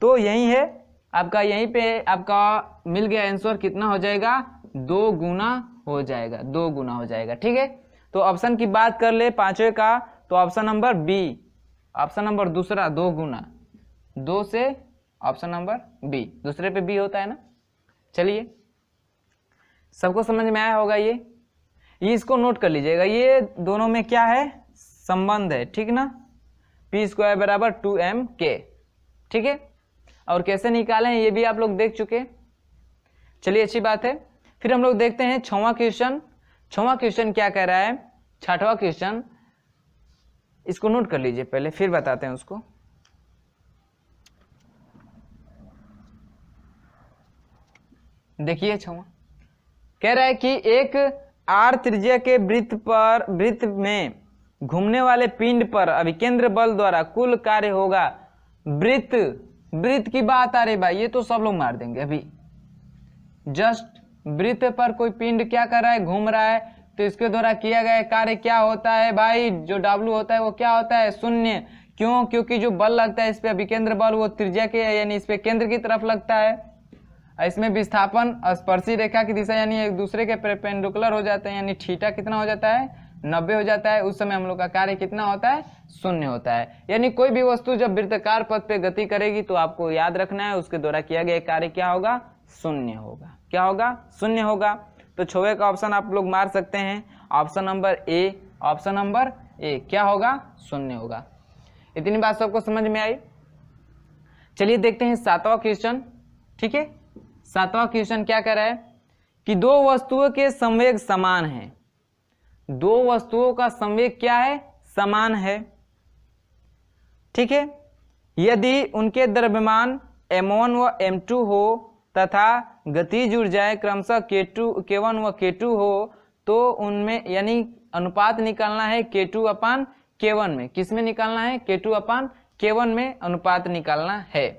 Speaker 1: तो यही है आपका, यहीं पे आपका मिल गया आंसर, कितना हो जाएगा, 2 गुना हो जाएगा, 2 गुना हो जाएगा, ठीक है। तो ऑप्शन की बात कर ले पांचवे का, तो option number B, option number दूसरा 2 गुना, 2 से ऑप्शन नंबर बी, दूसरे पे बी होता है ना। चलिए सबको समझ में आया होगा, ये इसको नोट कर लीजिएगा, ये दोनों में क्या है, संबंध है, ठीक ना, p² बराबर 2mk, ठीक है। और कैसे निकालें ये भी आप लोग देख चुके। चलिए अच्छी बात है। फिर हम लोग देखते हैं 6वां क्वेश्चन। 6वां क्वेश्चन क्या कह रहा है, 6वां क्वेश्चन, इसको नोट कर लीजिए पहले, फिर बताते हैं उसको। देखिए 6वां कह रहा है कि एक r त्रिज्या के वृत्त में घूमने वाले पिंड पर अभिकेंद्र बल द्वारा कुल कार्य होगा। वृत्त की बात आ रही भाई, ये तो सब लोग मार देंगे अभी। जस्ट वृत्त पर कोई पिंड क्या कर रहा है, घूम रहा है, तो इसके द्वारा किया गया कार्य क्या होता है भाई, जो W होता है वो क्या होता है, 0। क्यों, क्योंकि जो बल लगता है इस पे अभिकेंद्र बल वो त्रिज्या के यानी इस पे केंद्र की तरफ लगता है। इसमें विस्थापन स्पर्शी रेखा की दिशा यानी एक दूसरे के परपेंडिकुलर हो जाते हैं, यानी थीटा कितना हो जाता है, 90 हो जाता है। उस समय हम लोग का कार्य कितना होता है, 0 होता है। यानी कोई भी वस्तु जब वृत्ताकार पथ पे गति करेगी तो आपको याद रखना है उसके द्वारा किया गया कार्य क्या होगा, 0 होगा। क्या होगा, 0 होगा। तो 6वें का ऑप्शन आप लोग मार सकते हैं, option number A, option number A क्या होगा, 0 होगा। इतनी बात सबको समझ में आई। चलिए देखते हैं 7वां क्वेश्चन। ठीक है, 7वां क्वेश्चन क्या कह रहा है कि दो वस्तुओं के संवेग समान हैं। दो वस्तुओं का संवेग क्या है? समान है। ठीक है, यदि उनके द्रव्यमान m1 व m2 हो तथा गतिज ऊर्जाएं क्रमशः k1 व k2 हो तो उनमें यानी अनुपात निकालना है k2/k1 में। किस में निकालना है? k2/k1 में अनुपात निकालना है।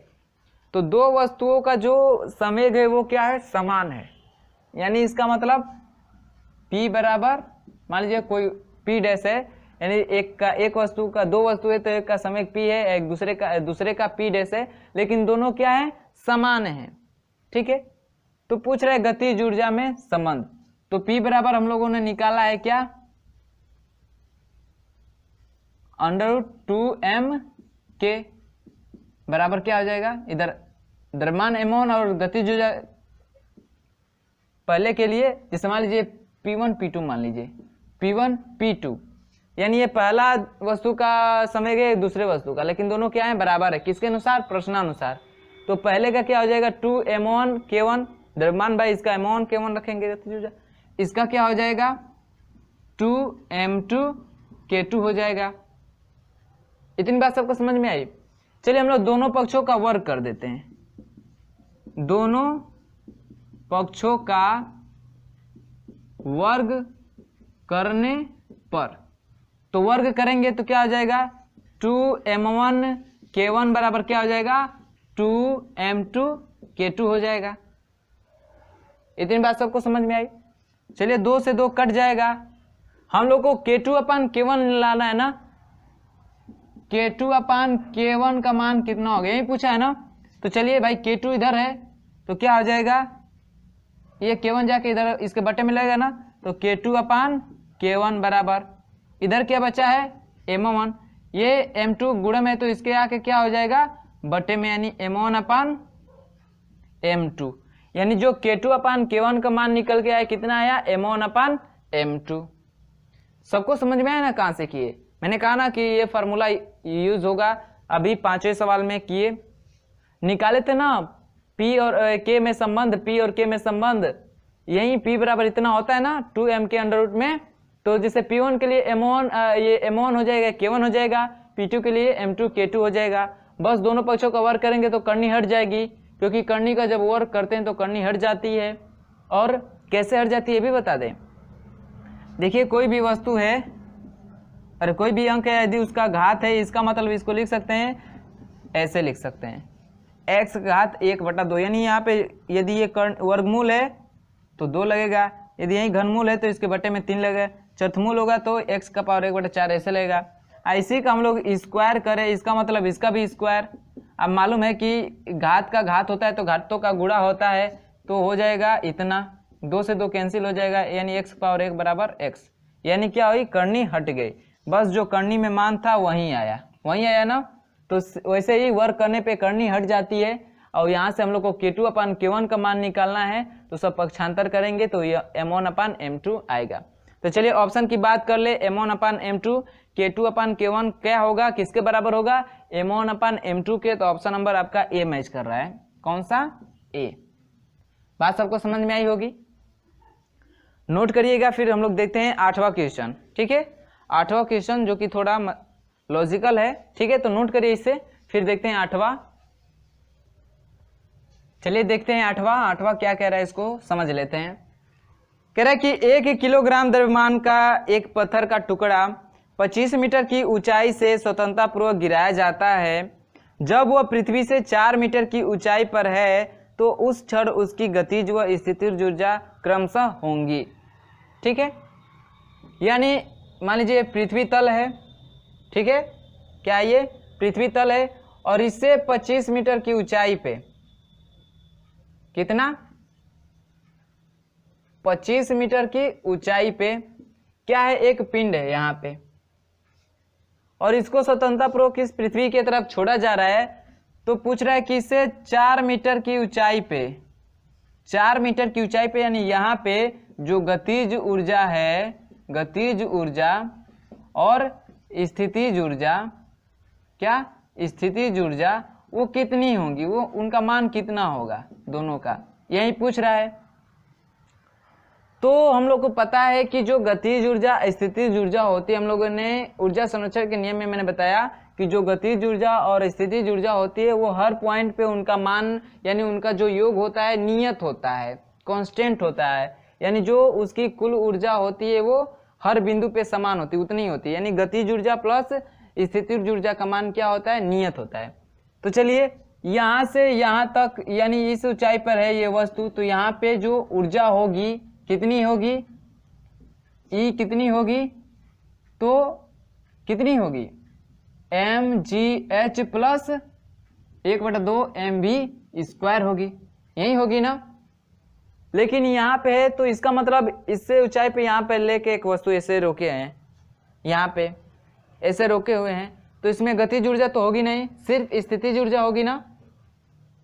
Speaker 1: तो दो वस्तुओं का जो संवेग है वो क्या है? समान है। यानी इसका मतलब P बराबर, मान लीजिए कोई P डैश है, यानी एक वस्तु का, दो वस्तु है तो एक का संवेग P है, एक दूसरे का P डैश है, लेकिन दोनों क्या है? समान है। ठीक है, तो पूछ रहे गतिज ऊर्जा में संबंध। तो P बराबर हम लोगों ने निकाला है क्या? √2m k बराबर क्या हो जाएगा? इधर द्रव्यमान m1 और गतिज ऊर्जा पहले के लिए जैसे मान लीजिए P1 P2, मान लीजिए P1 P2, यानी ये पहला वस्तु का संवेग है दूसरे वस्तु का, लेकिन दोनों क्या है? बराबर है। किसके अनुसार? प्रश्नानुसार। तो पहले का क्या हो जाएगा? 2m1 k1, द्रव्यमान भाई इसका m1 k1 रखेंगे, इसका क्या हो जाएगा? 2m2 k2 हो जाएगा। इतनी बात सबको समझ में आई? चलिए हम लोग दोनों पक्षों का वर्ग कर देते हैं। दोनों पक्षों का वर्ग करने पर, तो वर्ग करेंगे तो क्या हो जाएगा? 2m1 k1 बराबर क्या हो जाएगा? 2m2 k2 हो जाएगा। इतनी बात सबको समझ में आई? चलिए 2 से 2 कट जाएगा। हम लोग को k2/k1 लाना है ना। k2/k1 का मान कितना हो गया? यही पूछा है ना। तो चलिए भाई k2 इधर है तो क्या हो जाएगा? ये k1 जाके इधर इसके बटे में लगेगा ना, तो k2/k1 बराबर इधर क्या बचा है? m1। ये m2 गुणम है तो इसके आके क्या हो जाएगा? बटे में, यानी m1/m2। यानी जो k2/k1 का मान निकल के आया कितना आया? m1/m2। सबको समझ में आया ना कहाँ से किए? मैंने कहा ना कि ये फार्मूला यूज होगा। अभी 5वें सवाल में किए, निकाले थे ना P और K में संबंध, P और K में संबंध। यही P बराबर इतना होता है ना 2m के में। तो जैसे P1 के लिए ये m1 हो जाएगा, K1 हो जाएगा, P2 के लिए m2 K2 हो जाएगा। बस दोनों पक्षों का वर्ग करेंगे तो करनी हट जाएगी, क्योंकि करनी का जब वर्ग करते हैं तो करनी हट जाती है। और कैसे हट जाती है भी बता दें। देखिए कोई भी वस्तु है, अरे कोई भी अंक है, यदि उसका घात है, इसका मतलब इसको लिख सकते हैं, ऐसे लिख सकते हैं x घात 1/2। यानी यहाँ पे यदि ये वर्गमूल है तो 2 लगेगा, यदि यही घनमूल है तो इसके बटे में 3 लगेगा, चतुर्मूल होगा तो x का पावर 1/4 ऐसे लगेगा। इसी का हम लोग स्क्वायर करें, इसका मतलब इसका भी स्क्वायर। अब मालूम है कि घात का घात होता है तो घातों का गुणा होता है, तो हो जाएगा इतना। 2 से 2 कैंसिल हो जाएगा, यानी x पावर 1 बराबर x। यानी क्या हुई? करनी हट गई। बस जो करनी में मान था वहीं आया ना। तो वैसे ही वर्क करने पे करनी हट जाती है। और यहाँ से हम लोग को k2/k1 का मान निकालना है, तो सब पक्षांतर करेंगे तो यह m1/m2 आएगा। तो चलिए ऑप्शन की बात कर ले। m1/m2, k2/k1 क्या होगा? किसके बराबर होगा? m1/m2 के। तो ऑप्शन नंबर आपका ए मैच कर रहा है। कौन सा? ए। बात सबको समझ में आई होगी? नोट करिएगा। फिर हम लोग देखते हैं 8वां क्वेश्चन। ठीक है, 8वां क्वेश्चन जो कि थोड़ा लॉजिकल है। ठीक है, तो नोट करिए इसे, फिर देखते हैं 8वां। चलिए देखते हैं 8वां क्या कह रहा है, इसको समझ लेते हैं। कह रहा है कि 1 किलोग्राम द्रव्यमान का एक पत्थर का टुकड़ा 25 मीटर की ऊंचाई से स्वतंत्रतापूर्वक गिराया जाता है। जब वह पृथ्वी से 4 मीटर की ऊंचाई पर है तो उस क्षण उसकी गतिज व स्थितिज ऊर्जा क्रमशः होंगी। ठीक है, यानी मान लीजिए पृथ्वी तल है। ठीक है, क्या ये पृथ्वी तल है और इससे 25 मीटर की ऊंचाई पे, कितना? 25 मीटर की ऊंचाई पे क्या है? एक पिंड है यहाँ पे, और इसको स्वतंत्रतापूर्वक इस पृथ्वी की तरफ छोड़ा जा रहा है। तो पूछ रहा है कि इससे 4 मीटर की ऊंचाई पे, 4 मीटर की ऊंचाई पे, यानी यहाँ पे जो गतिज ऊर्जा है, गतिज ऊर्जा और स्थितिज ऊर्जा, क्या? स्थितिज ऊर्जा वो कितनी होंगी, वो उनका मान कितना होगा दोनों का, यही पूछ रहा है। तो हम लोग को पता है कि जो गतिज ऊर्जा स्थितिज ऊर्जा होती है, हम लोगों ने ऊर्जा संरक्षण के नियम में मैंने बताया कि जो गतिज ऊर्जा और स्थितिज ऊर्जा होती है वो हर पॉइंट पे उनका मान यानी उनका जो योग होता है नियत होता है, कांस्टेंट होता है, यानी जो उसकी कुल ऊर्जा होती है वो हर बिंदु पे समान होती है, उतनी होती है। यानी गतिज ऊर्जा प्लस स्थितिज ऊर्जा का मान क्या होता है, नियत होता है। तो चलिए यहाँ से यहाँ तक यानी इस ऊंचाई पर है ये वस्तु, तो यहाँ पे जो ऊर्जा होगी कितनी होगी, ई कितनी होगी, तो कितनी होगी mgh प्लस 1/2 mv² होगी, यही होगी ना। लेकिन यहाँ पे है तो इसका मतलब इससे ऊंचाई पे यहाँ पे लेके एक वस्तु ऐसे रोके हैं, यहाँ पे ऐसे रोके हुए हैं, तो इसमें गतिज ऊर्जा तो होगी नहीं, सिर्फ स्थितिज ऊर्जा होगी ना।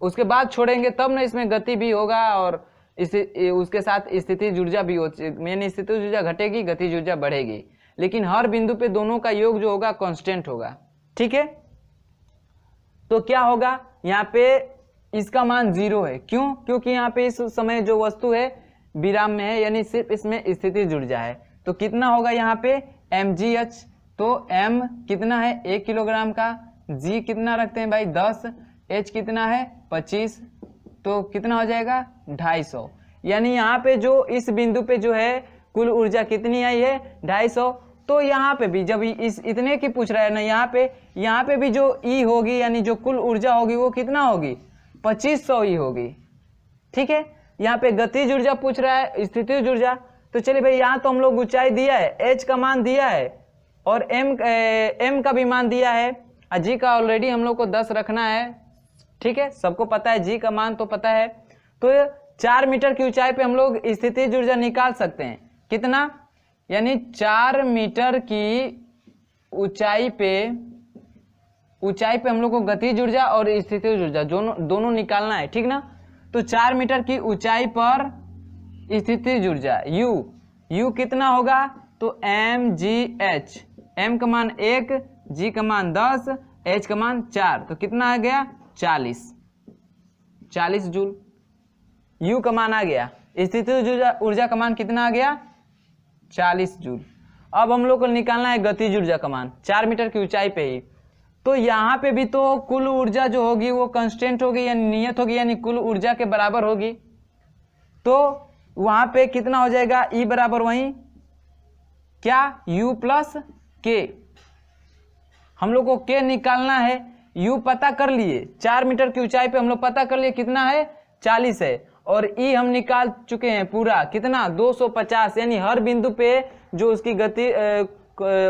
Speaker 1: उसके बाद छोड़ेंगे तब ना इसमें गति भी होगा और उसके साथ स्थितिज ऊर्जा भी होती, यानी स्थितिज ऊर्जा घटेगी, गतिज ऊर्जा बढ़ेगी, लेकिन हर बिंदु पे दोनों का योग जो होगा कांस्टेंट होगा। ठीक है, तो क्या होगा यहाँ पे इसका मान 0 है, क्यों, क्योंकि यहाँ पे इस समय जो वस्तु है विराम में है, यानी सिर्फ इसमें स्थितिज ऊर्जा है। तो कितना होगा यहाँ पे mgh, तो m कितना है 1 किलोग्राम का, g कितना रखते हैं भाई 10, h कितना है 25, तो कितना हो जाएगा 250। यानी यहाँ पे जो इस बिंदु पे जो है कुल ऊर्जा कितनी आई है 250। तो यहाँ पे भी जब इस इतने की पूछ रहा है ना, यहाँ पे भी जो E होगी यानी जो कुल ऊर्जा होगी वो कितना होगी 2500 E होगी। ठीक है, यहाँ पे गतिज ऊर्जा पूछ रहा है, स्थितिज ऊर्जा। तो चलिए भाई यहाँ तो हम लोग ऊंचाई दिया है, h का मान दिया है और m का भी मान दिया है, g का ऑलरेडी हम लोग को 10 रखना है। ठीक है, सबको पता है g का मान तो पता है। तो 4 मीटर की ऊंचाई पे हम लोग स्थितिज ऊर्जा निकाल सकते हैं, कितना, यानी 4 मीटर की ऊंचाई पे हम लोग को गतिज ऊर्जा और स्थितिज ऊर्जा दोनों निकालना है। ठीक ना, तो 4 मीटर की ऊंचाई पर स्थितिज ऊर्जा u कितना होगा, तो mgh, m का मान 1, g का मान 10, h का मान 4, तो कितना आ गया 40 जूल। u का मान आ गया, स्थितिज ऊर्जा का मान कितना आ गया 40 जूल। अब हम लोग को निकालना है गतिज ऊर्जा का मान 4 मीटर की ऊंचाई पे ही। तो यहाँ पे भी तो कुल ऊर्जा जो होगी वो कांस्टेंट होगी यानी नियत होगी, यानी कुल ऊर्जा के बराबर होगी। तो वहां पे कितना हो जाएगा, E बराबर वही क्या U प्लस K। हम लोग को K निकालना है, U पता कर लिए, 4 मीटर की ऊंचाई पे हम लोग पता कर लिए कितना है 40 है, और E हम निकाल चुके हैं पूरा कितना 250, यानी हर बिंदु पे जो उसकी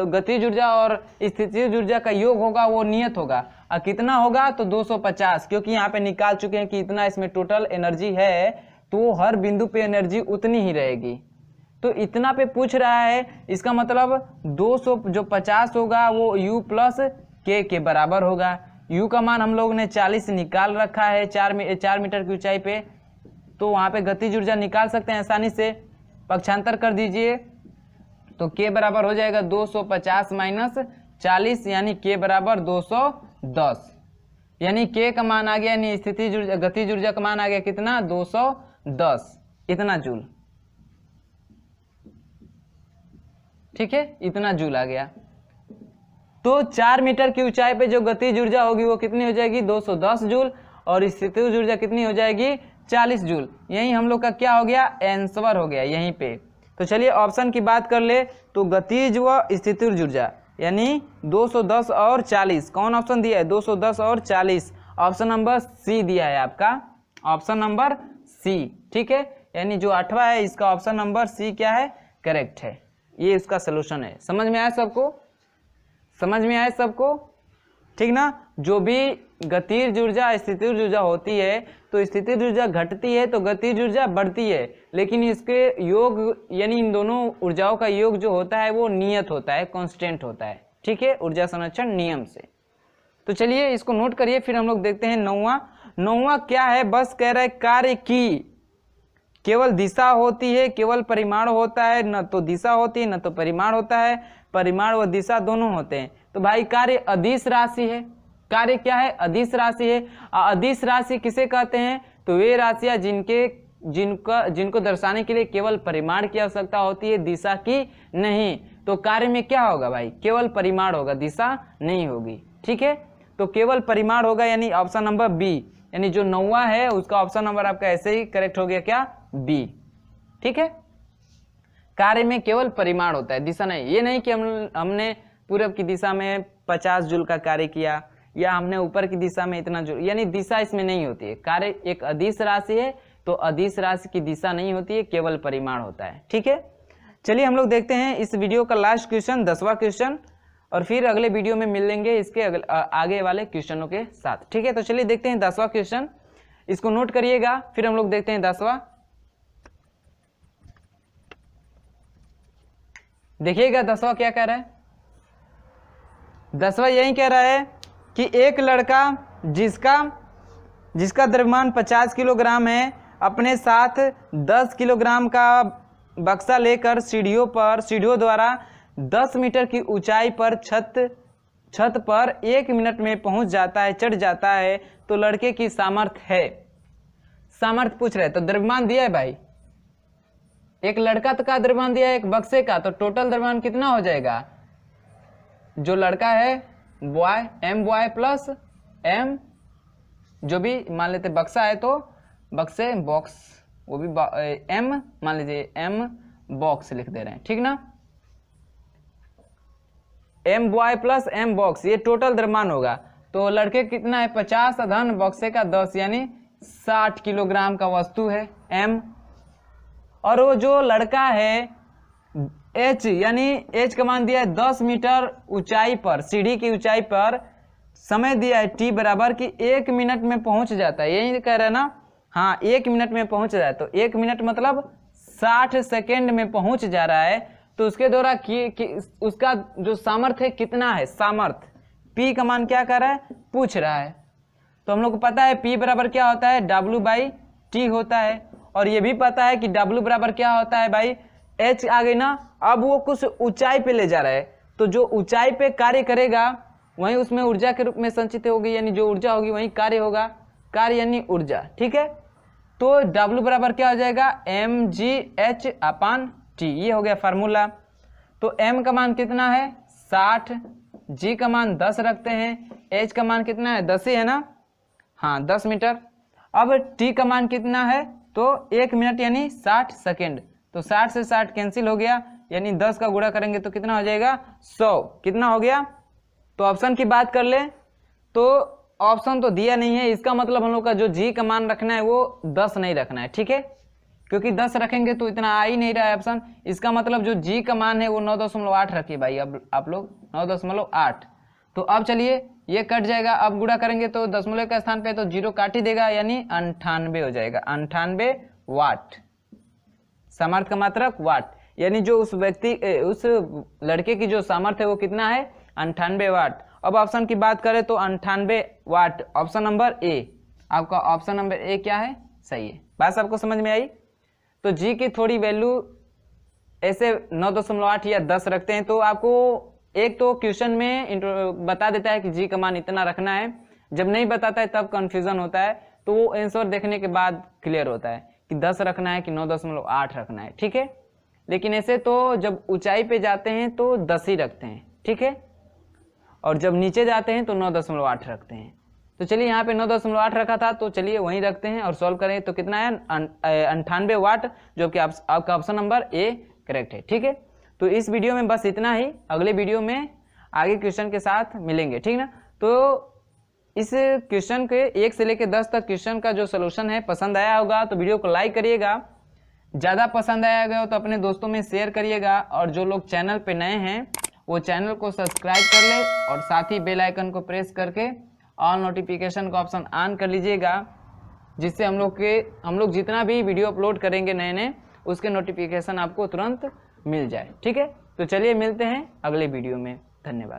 Speaker 1: गतिज ऊर्जा और स्थितिज ऊर्जा का योग होगा वो नियत होगा। और कितना होगा तो 250, क्योंकि यहाँ पे निकाल चुके हैं कि इतना इसमें टोटल एनर्जी है, तो हर बिंदु पे एनर्जी उतनी ही रहेगी। तो इतना पे पूछ रहा है, इसका मतलब 250 होगा वो U प्लस K के बराबर होगा। U का मान हम लोग ने 40 निकाल रखा है 4 मीटर की ऊंचाई पे, तो वहाँ पे गतिज ऊर्जा निकाल सकते हैं आसानी से। पक्षांतर कर दीजिए तो K बराबर हो जाएगा 250 माइनस 40, यानी K बराबर 210, यानी K का मान आ गया, यानी स्थितिज ऊर्जा गतिज ऊर्जा का मान आ गया कितना 210 इतना जूल। ठीक है, इतना जूल आ गया। तो 4 मीटर की ऊंचाई पे जो गतिज ऊर्जा होगी वो कितनी हो जाएगी 210 जूल, और स्थितिज ऊर्जा कितनी हो जाएगी 40 जूल। यही हम लोग का क्या हो गया आंसर हो गया यहीं पे। तो चलिए ऑप्शन की बात कर ले, तो गतिज व स्थितिज ऊर्जा यानी 210 और 40, कौन ऑप्शन दिया है 210 और 40, ऑप्शन नंबर सी दिया है आपका, ऑप्शन नंबर सी। ठीक है, यानी जो 8वां है इसका ऑप्शन नंबर सी क्या है करेक्ट है, ये इसका सोल्यूशन है। समझ में आया सबको, समझ में आया सबको, ठीक ना। जो भी गतिज ऊर्जा स्थितिज ऊर्जा होती है, तो स्थितिज ऊर्जा घटती है तो गतिज ऊर्जा बढ़ती है, लेकिन इसके योग यानी इन दोनों ऊर्जाओं का योग जो होता है वो नियत होता है, कांस्टेंट होता है। ठीक है, ऊर्जा संरक्षण नियम से। तो चलिए इसको नोट करिए, फिर हम लोग देखते हैं 9वां क्या है। बस कह रहा है कार्य की केवल दिशा होती है, केवल परिमाण होता है, न तो दिशा होती है न तो परिमाण होता है, परिमाण व दिशा दोनों होते हैं। तो भाई कार्य अदिश राशि है, कार्य क्या है, अदिश राशि है। अदिश राशि किसे कहते हैं, तो वे राशियां जिनको दर्शाने के लिए केवल परिमाण की आवश्यकता होती है, दिशा की नहीं। तो कार्य में क्या होगा भाई, केवल परिमाण होगा, दिशा नहीं होगी। ठीक है, तो केवल परिमाण होगा, यानी ऑप्शन नंबर बी, यानी जो 9वां है उसका ऑप्शन नंबर आपका ऐसे ही करेक्ट हो गया, क्या, बी। ठीक है, कार्य में केवल परिमाण होता है, दिशा नहीं। ये नहीं कि हमने पूरब की दिशा में 50 जूल का कार्य किया या हमने ऊपर की दिशा में इतना जूल, यानी दिशा इसमें नहीं होती है। कार्य एक अदिश राशि है, तो अदिश राशि की दिशा नहीं होती है, केवल परिमाण होता है। ठीक है, चलिए हम लोग देखते हैं इस वीडियो का लास्ट क्वेश्चन, 10वां क्वेश्चन, और फिर अगले वीडियो में मिल लेंगे इसके आगे वाले क्वेश्चनों के साथ। ठीक है, तो चलिए देखते हैं 10वां क्वेश्चन, इसको नोट करिएगा, फिर हम लोग देखते हैं 10वां। देखिएगा 10वां क्या कह रहा है। 10वां यही कह रहा है कि एक लड़का जिसका द्रव्यमान 50 किलोग्राम है, अपने साथ 10 किलोग्राम का बक्सा लेकर सीढ़ियों द्वारा 10 मीटर की ऊंचाई पर छत पर 1 मिनट में पहुंच जाता है, चढ़ जाता है, तो लड़के की सामर्थ्य है। सामर्थ्य पूछ रहे, तो द्रव्यमान दिया है भाई, एक लड़का का द्रव्यमान दिया है, एक बक्से का, तो टोटल द्रव्यमान कितना हो जाएगा, जो लड़का है boy, M boy plus M जो भी मान लेते बक्सा है, तो बक्से बॉक्स, वो भी एम मान लीजिए, एम बॉक्स लिख दे रहे हैं। ठीक ना, M boy plus M box, ये टोटल द्रव्यमान होगा। तो लड़के कितना है, 50 धन बक्से का 10, यानी 60 किलोग्राम का वस्तु है एम। और वो जो लड़का है एच, यानी एच का मान दिया है 10 मीटर ऊंचाई पर, सीढ़ी की ऊंचाई पर, समय दिया है टी बराबर कि 1 मिनट में पहुंच जाता है, यही कह रहा है ना, हाँ 1 मिनट में पहुंच रहा है। तो 1 मिनट मतलब 60 सेकेंड में पहुंच जा रहा है, तो उसके द्वारा उसका जो सामर्थ्य है कितना है, सामर्थ्य P का मान क्या कर रहा है, पूछ रहा है। तो हम लोग को पता है P बराबर क्या होता है, W/T होता है, और ये भी पता है कि W बराबर क्या होता है भाई, H आ गई ना। अब वो कुछ ऊंचाई पे ले जा रहा है, तो जो ऊंचाई पे कार्य करेगा वहीं उसमें ऊर्जा के रूप में संचित होगी, यानी जो ऊर्जा होगी वहीं कार्य होगा, कार्य यानी ऊर्जा। ठीक है, तो W बराबर क्या हो जाएगा, mgh/T, ये हो गया फार्मूला। तो m का मान कितना है 60, g का मान 10 रखते हैं, h का मान कितना है 10 ही है ना, हाँ 10 मीटर। अब t का मान कितना है, तो 1 मिनट यानी 60 सेकेंड, तो 60 से 60 कैंसिल हो गया, यानी 10 का गुणा करेंगे तो कितना हो जाएगा 100, कितना हो गया। तो ऑप्शन की बात कर ले, तो ऑप्शन तो दिया नहीं है, इसका मतलब हम लोग का जो जी का मान रखना है वो 10 नहीं रखना है। ठीक है, क्योंकि 10 रखेंगे तो इतना आ ही नहीं रहा है ऑप्शन, इसका मतलब जो जी का मान है वो 9.8 रखिए भाई, अब आप लोग 9.8। तो अब चलिए ये कट जाएगा, अब गुणा करेंगे तो दशमलव का स्थान पे तो 0 काट ही देगा, यानी 98 हो जाएगा, 98 वाट, सामर्थ्य का मात्रक वाट, यानी जो उस लड़के की जो सामर्थ्य है वो कितना है 98 वाट। अब ऑप्शन की बात करें तो 98 वाट, ऑप्शन नंबर ए, आपका ऑप्शन नंबर ए क्या है, सही है। बात आपको समझ में आई। तो जी की थोड़ी वैल्यू ऐसे 9.8 या 10 रखते हैं, तो आपको एक तो क्वेश्चन में बता देता है कि जी का मान इतना रखना है, जब नहीं बताता है तब कंफ्यूजन होता है, तो वो आंसर देखने के बाद क्लियर होता है कि 10 रखना है कि 9.8 रखना है। ठीक है, लेकिन ऐसे तो जब ऊंचाई पे जाते हैं तो 10 ही रखते हैं। ठीक है, और जब नीचे जाते हैं तो 9.8 रखते हैं। तो चलिए यहाँ पे 9.8 रखा था, तो चलिए वहीं रखते हैं और सॉल्व करें तो कितना है 98 वाट, जो कि आपका ऑप्शन नंबर ए करेक्ट है। ठीक है, तो इस वीडियो में बस इतना ही, अगले वीडियो में आगे क्वेश्चन के साथ मिलेंगे। ठीक ना, तो इस क्वेश्चन के 1 से लेकर 10 तक क्वेश्चन का जो सोल्यूशन है पसंद आया होगा तो वीडियो को लाइक करिएगा, ज़्यादा पसंद आया गया हो तो अपने दोस्तों में शेयर करिएगा, और जो लोग चैनल पे नए हैं वो चैनल को सब्सक्राइब कर ले और साथ ही बेल आइकन को प्रेस करके ऑल नोटिफिकेशन का ऑप्शन ऑन कर लीजिएगा, जिससे हम लोग जितना भी वीडियो अपलोड करेंगे नए उसके नोटिफिकेशन आपको तुरंत मिल जाए। ठीक है, तो चलिए मिलते हैं अगले वीडियो में, धन्यवाद।